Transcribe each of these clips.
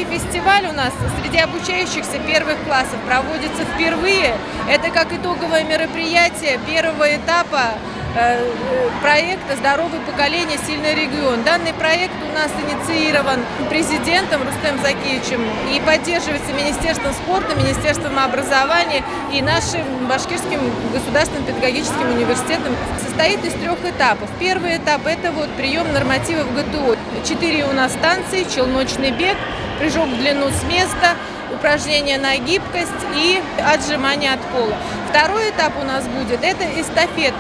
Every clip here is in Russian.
Всероссийский фестиваль у нас среди обучающихся первых классов проводится впервые. Это как итоговое мероприятие первого этапа проекта «Здоровое поколение. Сильный регион». Данный проект у нас инициирован президентом Рустемом Закиевичем и поддерживается Министерством спорта, Министерством образования и нашим Башкирским государственным педагогическим университетом. Состоит из 3 этапов. Первый этап – это прием нормативов ГТО. 4 у нас станции: челночный бег, прыжок в длину с места, упражнения на гибкость и отжимания от пола. Второй этап у нас будет – это эстафеты.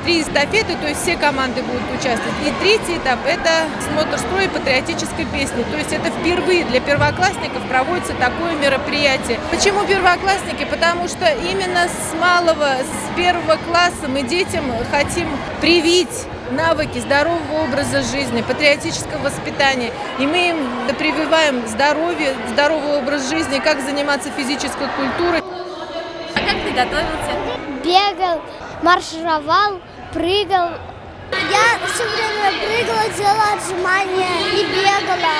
3 эстафеты, то есть все команды будут участвовать. И третий этап – это смотр строя и патриотической песни. То есть это впервые для первоклассников проводится такое мероприятие. Почему первоклассники? Потому что именно с малого, с 1 класса мы детям хотим привить навыки здорового образа жизни, патриотического воспитания. И мы им прививаем здоровье, здоровый образ жизни, как заниматься физической культурой. А как ты готовился? Бегал, маршировал, прыгал. Я все время прыгала, делала отжимания и бегала.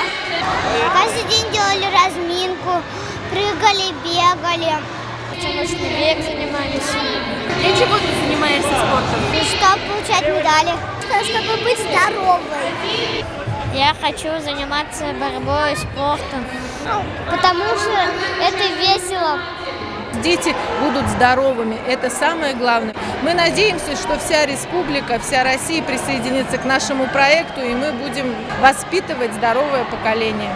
Каждый день делали разминку, прыгали, бегали. Челночный бег занимались. Для чего ты занимаешься спортом? Чтобы получать медали. Чтобы быть здоровой. Я хочу заниматься борьбой, спортом. Потому что это весело. Дети будут здоровыми, это самое главное. Мы надеемся, что вся республика, вся Россия присоединится к нашему проекту, и мы будем воспитывать здоровое поколение.